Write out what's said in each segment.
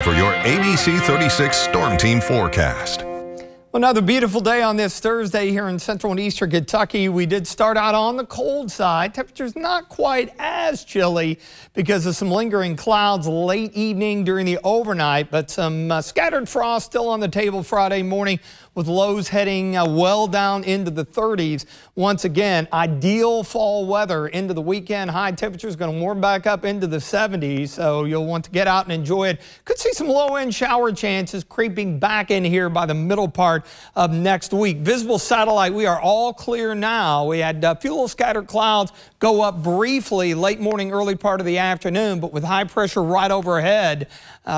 For your ABC 36 Storm Team forecast. Another beautiful day on this Thursday here in central and eastern Kentucky. We did start out on the cold side. Temperatures not quite as chilly because of some lingering clouds late evening during the overnight, but some scattered frost still on the table Friday morning with lows heading well down into the 30s. Once again, ideal fall weather into the weekend. High temperatures going to warm back up into the 70s, so you'll want to get out and enjoy it. Could see some low-end shower chances creeping back in here by the middle part of next week. Visible satellite, we are all clear now. We had a few little scattered clouds go up briefly late morning, early part of the afternoon, but with high pressure right overhead,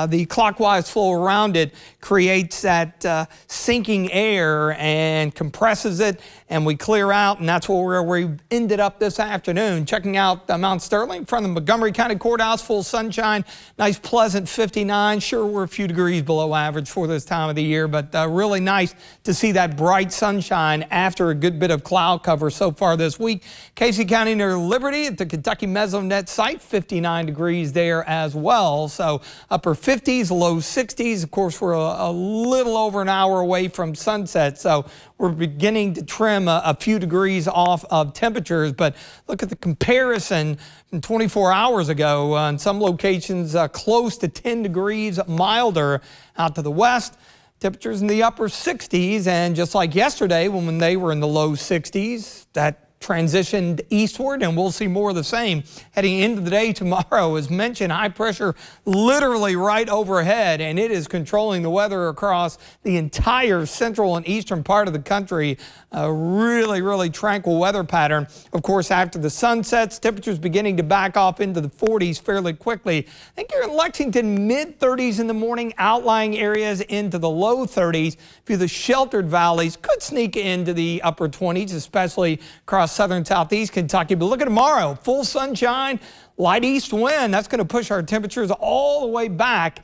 the clockwise flow around it creates that sinking air and compresses it, and we clear out, and that's where we ended up this afternoon. Checking out Mount Sterling from the Montgomery County Courthouse, full sunshine, nice pleasant 59. Sure, we're a few degrees below average for this time of the year, but really nice to see that bright sunshine after a good bit of cloud cover so far this week. Casey County near Liberty at the Kentucky Mesonet site, 59 degrees there as well. So upper 50s, low 60s. Of course, we're a little over an hour away from sunset, so we're beginning to trim a few degrees off of temperatures. But look at the comparison from 24 hours ago. In some locations, close to 10 degrees milder out to the west. Temperatures in the upper 60s, and just like yesterday when they were in the low 60s, that transitioned eastward, and we'll see more of the same heading into the day tomorrow. As mentioned, high pressure literally right overhead, and it is controlling the weather across the entire central and eastern part of the country. A really tranquil weather pattern. Of course, after the sun sets, temperatures beginning to back off into the 40s fairly quickly. I think you're in Lexington, mid-30s in the morning, outlying areas into the low 30s. A few of the sheltered valleys could sneak into the upper 20s, especially across southern southeast Kentucky. But look at tomorrow, full sunshine, light east wind. That's going to push our temperatures all the way back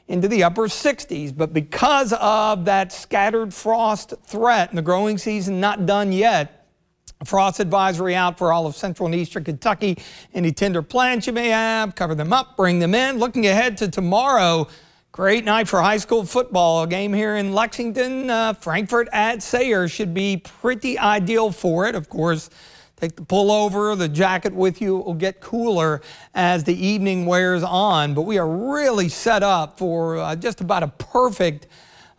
into the upper 60s. But because of that scattered frost threat and the growing season not done yet, frost advisory out for all of central and eastern Kentucky. Any tender plants you may have, cover them up, bring them in. Looking ahead to tomorrow, great night for high school football. A game here in Lexington. Frankfort at Sayre should be pretty ideal for it. Of course, take the pullover, the jacket with you. It will get cooler as the evening wears on. But we are really set up for just about a perfect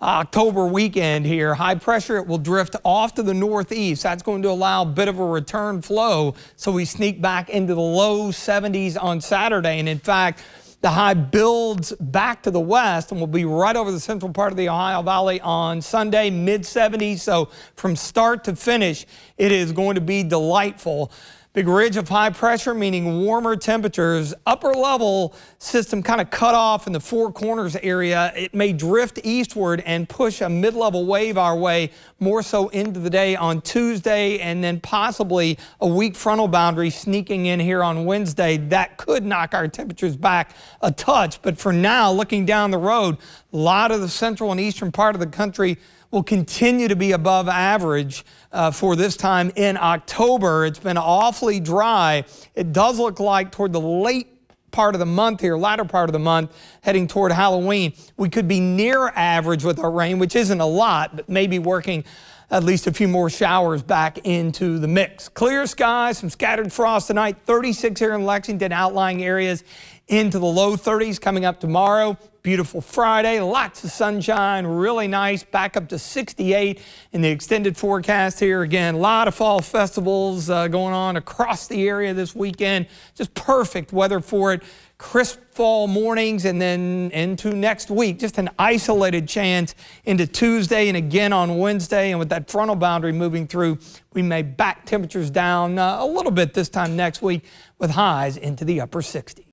October weekend here. High pressure, it will drift off to the northeast. That's going to allow a bit of a return flow. So we sneak back into the low 70s on Saturday. And in fact, the high builds back to the west and will be right over the central part of the Ohio Valley on Sunday, mid-70s. So from start to finish, it is going to be delightful. Big ridge of high pressure, meaning warmer temperatures. Upper level system kind of cut off in the Four Corners area. It may drift eastward and push a mid-level wave our way more so into the day on Tuesday, and then possibly a weak frontal boundary sneaking in here on Wednesday. That could knock our temperatures back a touch. But for now, looking down the road, a lot of the central and eastern part of the country will continue to be above average for this time in October. It's been awfully dry. It does look like toward the late part of the month here, latter part of the month, heading toward Halloween, we could be near average with our rain, which isn't a lot, but maybe working at least a few more showers back into the mix. Clear skies, some scattered frost tonight, 36 here in Lexington, outlying areas into the low 30s coming up tomorrow. Beautiful Friday, lots of sunshine, really nice, back up to 68 in the extended forecast here. Again, a lot of fall festivals going on across the area this weekend. Just perfect weather for it. Crisp fall mornings, and then into next week, just an isolated chance into Tuesday and again on Wednesday. And with that frontal boundary moving through, we may back temperatures down a little bit this time next week with highs into the upper 60s.